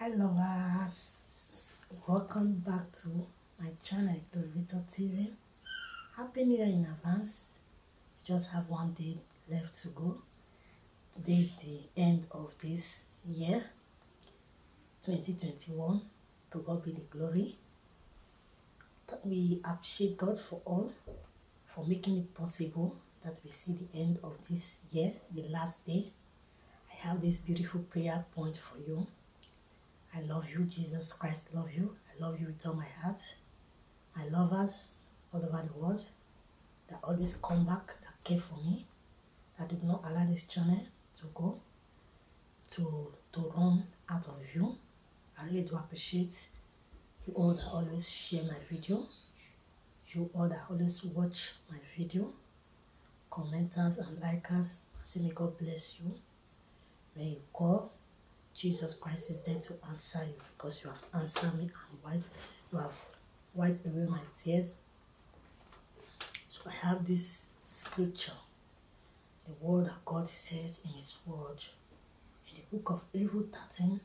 Hi lovers, welcome back to my channel Dorito TV. Happy New Year in advance. We just have one day left to go. Today is the end of this year 2021. To God be the glory. We appreciate God for making it possible that we see the end of this year, the last day. I have this beautiful prayer point for you. I love you, Jesus Christ love you. I love you with all my heart. My lovers all over the world that always come back, that care for me, that did not allow this channel to go, to run out of view. I really do appreciate you all that always share my video, you all that always watch my video, commenters and likers. I say may God bless you. When you call, Jesus Christ is there to answer you because you have answered me and you have wiped away my tears. So I have this scripture, the word that God says in his word, in the book of Hebrews 13,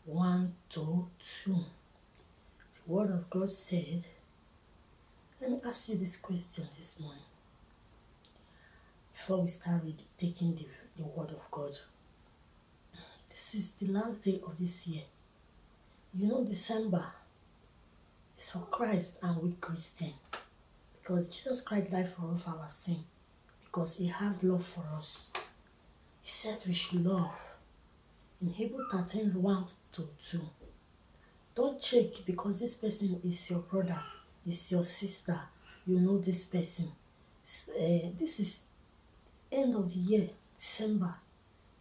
1 to 2. The word of God said, let me ask you this question this morning, before we start with taking the word of God. This is the last day of this year. You know, December is for Christ and we Christian. Because Jesus Christ died for all of our sin. Because he has love for us. He said we should love. In Hebrews 13, 1 to 2. Don't check because this person is your brother, is your sister. You know this person. This is end of the year, December.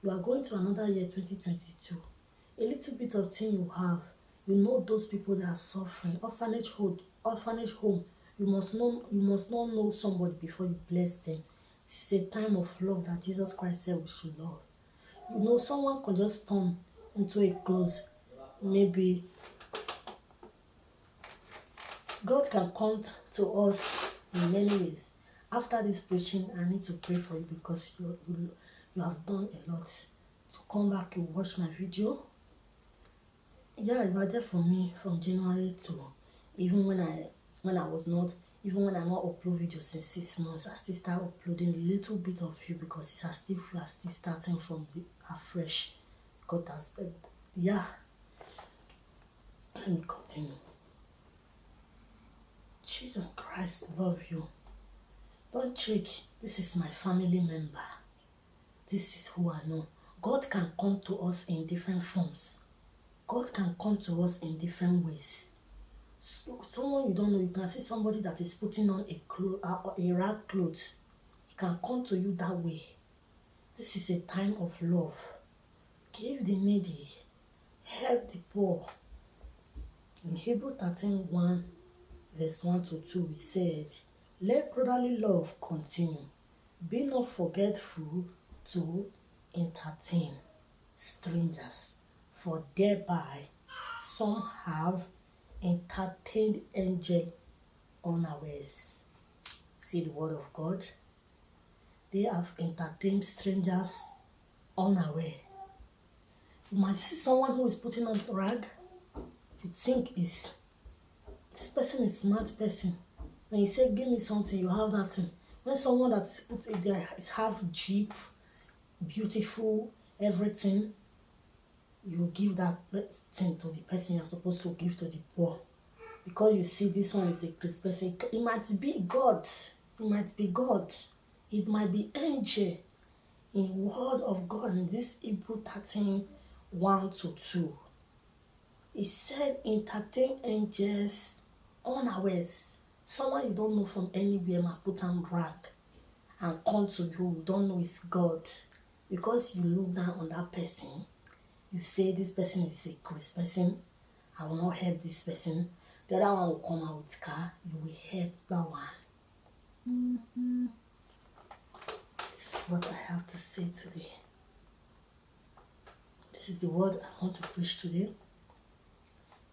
You are going to another year, 2022. A little bit of thing you have. You know those people that are suffering. Orphanage home. You must not know somebody before you bless them. This is a time of love that Jesus Christ said we should love. You know, someone can just turn into a clothes. Maybe God can come to us in many ways. After this preaching, I need to pray for you because you have done a lot. To come back and watch my video. Yeah, you were there for me from January to even when I was not, even when I not upload videos since 6 months, I still start uploading a little bit of you because it's still starting from afresh. God has yeah. Let me continue. Jesus Christ love you. Don't check. This is my family member. This is who I know. God can come to us in different forms. God can come to us in different ways. So, someone you don't know, you can see somebody that is putting on a rag clothes. He can come to you that way. This is a time of love. Give the needy. Help the poor. In Hebrews 13, 1, verse 1 to 2, we said, let brotherly love continue. Be not forgetful to entertain strangers, for thereby some have entertained angel unawares. See the word of God. They have entertained strangers unaware. You might see someone who is putting on rag. You think this person is smart person. When you say give me something, you have nothing. When someone that's put it there is half cheap, beautiful, everything, you give that thing to the person you're supposed to give to the poor. Because you see this one is a Christian person. It might be God. It might be God. It might be angel. In the word of God in this Hebrews 13, 1 to 2. He said entertain angels unawares. Someone you don't know from anywhere might put on rag and come to you. You don't know it's God. Because you look down on that person, you say this person is a Christian person. I will not help this person. The other one will come out with car. You will help that one. This is what I have to say today. This is the word I want to preach today.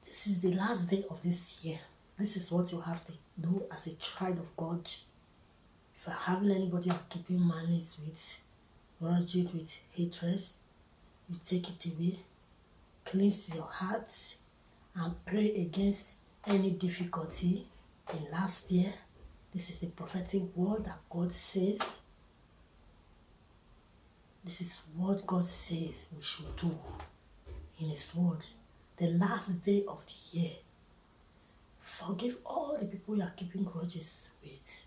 This is the last day of this year. This is what you have to do as a child of God. If you're having anybody you're keeping malice with, grudge it with hatred, you take it away. cleanse your heart and pray against any difficulty in last year. This is the prophetic word that God says. This is what God says we should do in His word. The last day of the year. Forgive all the people you are keeping grudges with.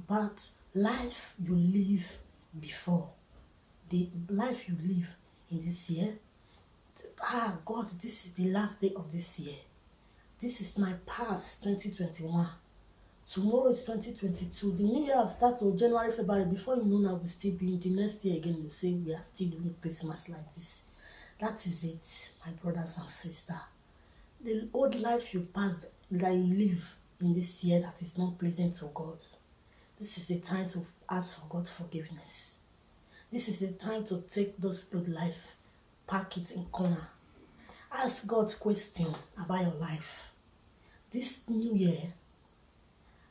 But life you live before, the life you live in this year, God, this is the last day of this year. This is my past 2021. Tomorrow is 2022. The new year will start on January, February. Before you know now, we'll still be in the next year again. You say we are still doing Christmas like this. That is it, my brothers and sisters. The old life you passed, that you live in this year that is not pleasing to God. This is the time to ask for God's forgiveness. This is the time to take those old life, pack it in corner. Ask God question about your life. This new year,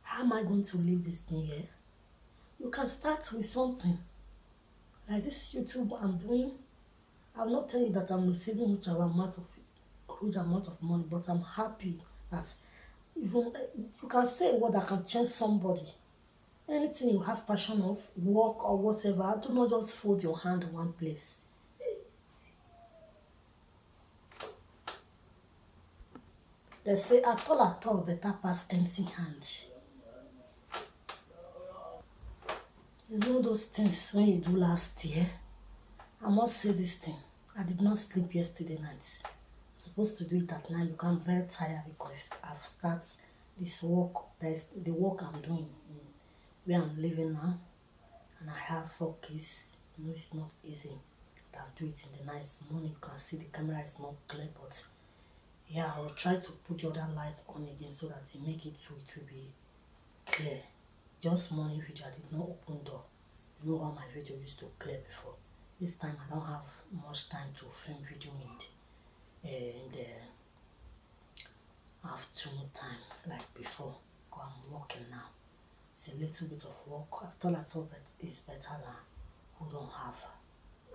how am I going to live this new year? You can start with something. Like this YouTube I'm doing. I'm not telling you that I'm receiving huge amount of money, but I'm happy that even you can say a word that can change somebody. Anything you have passion of, work or whatever, do not just fold your hand in one place. They say at all better pass empty hand. You know those things when you do last year? I must say this thing. I did not sleep yesterday night. I'm supposed to do it at 9 because I'm very tired because I've started this work. There's the work I'm doing where I'm living now. And I have 4 kids. You know it's not easy. I'll do it in the night morning. You can see the camera is not clear, but yeah, I will try to put the other lights on again so that it make it so it will be clear. Just morning video, I did not open door. You know how my video used to clear before. This time I don't have much time to film video in the afternoon time like before. Because I'm working now. It's a little bit of work. I thought that it's better than who don't have.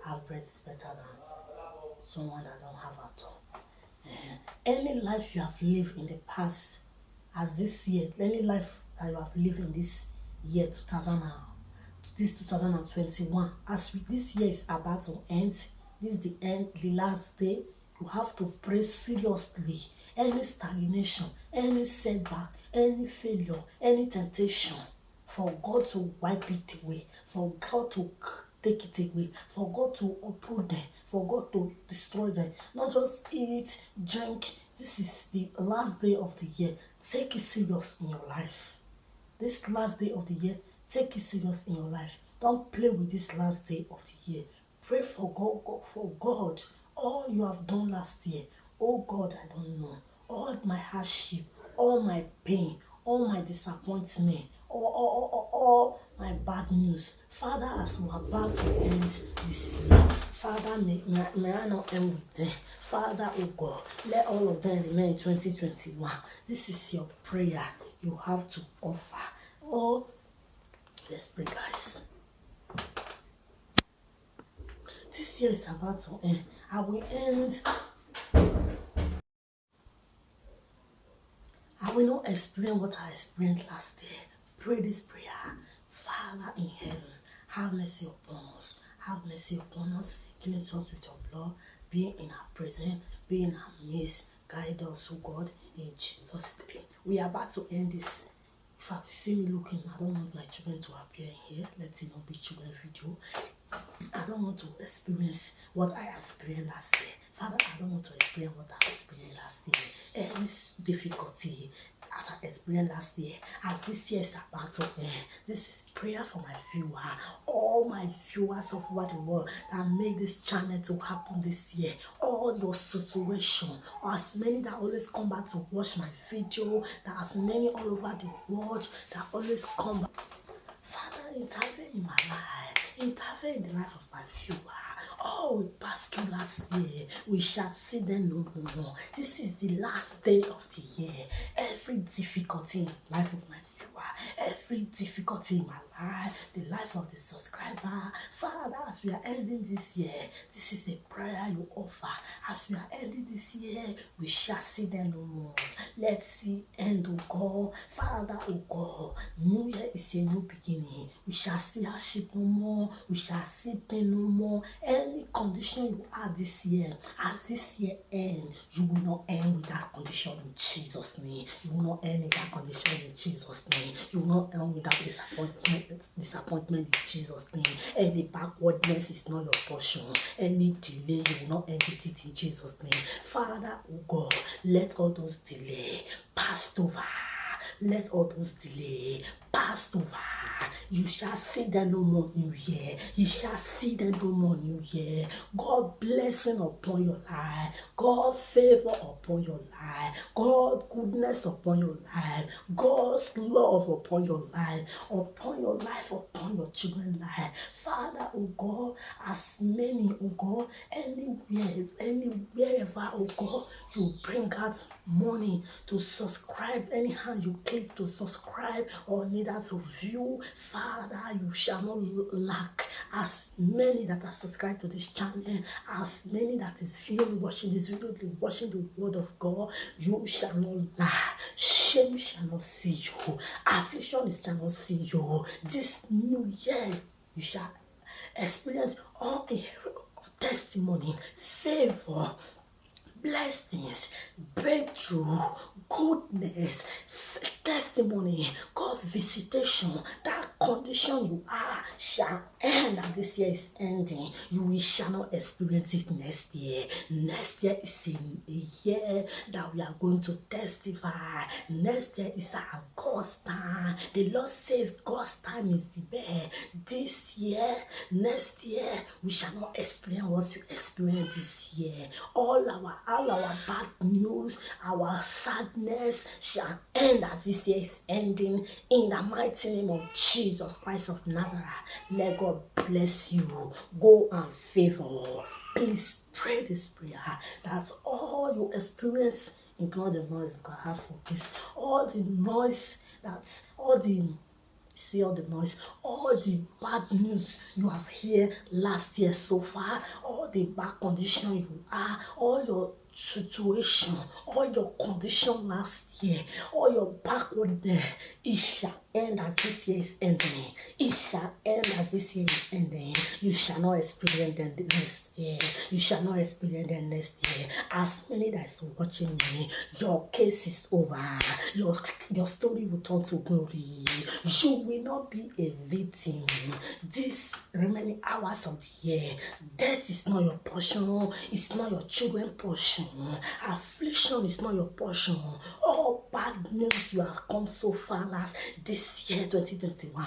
Have bread is better than someone that don't have at all. Any life you have lived in the past, as this year, any life that you have lived in this year 2021, as this year is about to end, this is the last day, you have to pray seriously. Any stagnation, any setback, any failure, any temptation, for God to wipe it away, for God to take it away, for God to uproot them, for God to destroy them. Not just eat, drink. This is the last day of the year. Take it serious in your life. This last day of the year, take it serious in your life. Don't play with this last day of the year. Pray for God. All you have done last year. Oh God, I don't know. All my hardship, all my pain, all my disappointment, all my bad news. Father, as I'm about to end this year, Father, may I not end with them. Father, oh God, let all of them remain in 2021. This is your prayer you have to offer. Oh, let's pray, guys. This year is about to end. I will end. I will not experience what I experienced last year. Pray this prayer. Father in heaven, have mercy upon us. Have mercy upon us. Cleanse us with your blood. Be in our presence. Be in our midst. Guide us, oh God, in Jesus' name. We are about to end this. If I see me looking, I don't want my children to appear in here. Let it not be children video. I don't want to experience what I experienced last year. Father, I don't want to experience what I experienced last year. Any difficulty that I experienced last year, as this year is about to end, this is prayer for my viewer, all my viewers of what the world that made this channel to happen this year, all your situation, or as many that always come back to watch my video, that as many all over the world that always come back. Father, intervene in my life, intervene in the life of my viewer. Oh, we passed through last year. We shall see them no more. This is the last day of the year. Every difficulty in the life of my viewer, every every difficulty in my life, the life of the subscriber. Father, as we are ending this year, this is a prayer you offer. As we are ending this year, we shall see them no more. Let's see end, oh God. Father, oh God, New Year is a new beginning. We shall see hardship no more. We shall see pain no more. Any condition you are this year, as this year ends, you will not end with that condition in Jesus' name. You will not end in that condition in Jesus' name. You will not end with that disappointment in Jesus' name. Any backwardness is not your portion. Any delay, you will not end with it in Jesus' name. Father, oh God, let all those delay pass over. Let all those delay pass over. You shall see them no more New Year. You shall see them no more New Year. God blessing upon your life. God favor upon your life. God goodness upon your life. God's love upon your life. Upon your life, upon your children's life. Father, oh God, as many, oh God, wherever, oh God, you bring out money to subscribe, anyhow you click to subscribe or neither to view, Father, you shall not lack. As many that are subscribed to this channel, as many that is viewing, watching this video, watching the word of God, you shall not lack. Shame shall not see you. Affliction shall not see you. This new year, you shall experience all the testimony, favor, blessings, breakthrough, goodness, testimony, God visitation. That condition you are shall end, and this year is ending. You shall not experience it next year. Next year is a year that we are going to testify. Next year is our God's time. The Lord says God's time is the best. This year, next year, we shall not experience what you experienced this year. All our bad news, our sadness shall end as this year is ending in the mighty name of Jesus Christ of Nazareth. Let God bless you. Go and favor. Please pray this prayer that all you experience, ignore the noise because I have focus. All the noise, that's all the noise, all the bad news you have heard last year so far, all the bad condition you are, all your situation, all your condition last year, all your backwardness, it shall end as this year is ending. It shall end as this year is ending. You shall not experience them the next year. You shall not experience them next year. As many that is watching me, your case is over. Your story will turn to glory. You will not be a victim. These remaining hours of the year, death is not your portion. It's not your children's portion. Affliction is not your portion. All bad news you have come so far last this year 2021,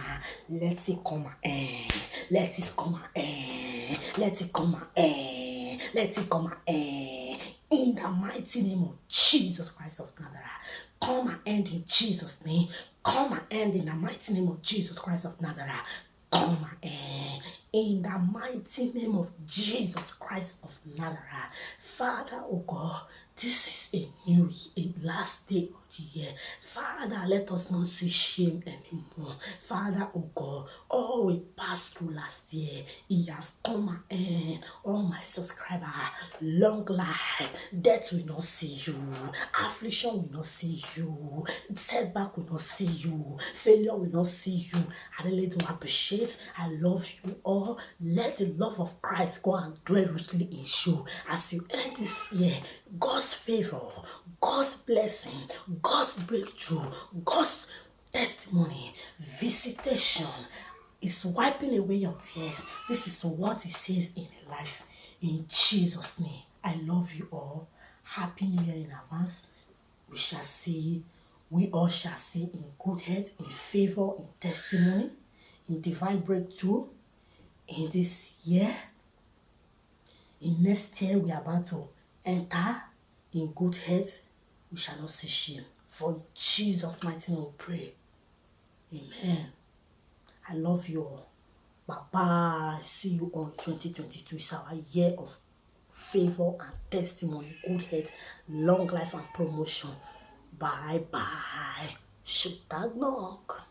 let it come and end. Let it come and end. Let it come and end. Let it come and end. In the mighty name of Jesus Christ of Nazareth. Come and end in Jesus' name. Come and end in the mighty name of Jesus Christ of Nazareth. Come and end in the mighty name of Jesus Christ of Nazareth. Father, oh God, this is a last day of the year. Father, let us not see shame anymore. Father, oh God, all we passed through last year, it have come and end. All my subscribers, long life, death will not see you. Affliction will not see you. Setback will not see you. Failure will not see you. I really do appreciate. I love you all. Let the love of Christ go and dwell richly in you as you end this year. God's favor, God's blessing, God's breakthrough, God's testimony, visitation is wiping away your tears. This is what it says in life. In Jesus' name, I love you all. Happy New Year in advance. We all shall see in good health, in favor, in testimony, in divine breakthrough in this year. In next year, we are about to enter in good health. We shall not see shame. For Jesus' mighty name we pray. Amen. I love you all. Bye-bye. See you on 2022. It's our year of favor and testimony, good health, long life and promotion. Bye-bye. Shoot that knock.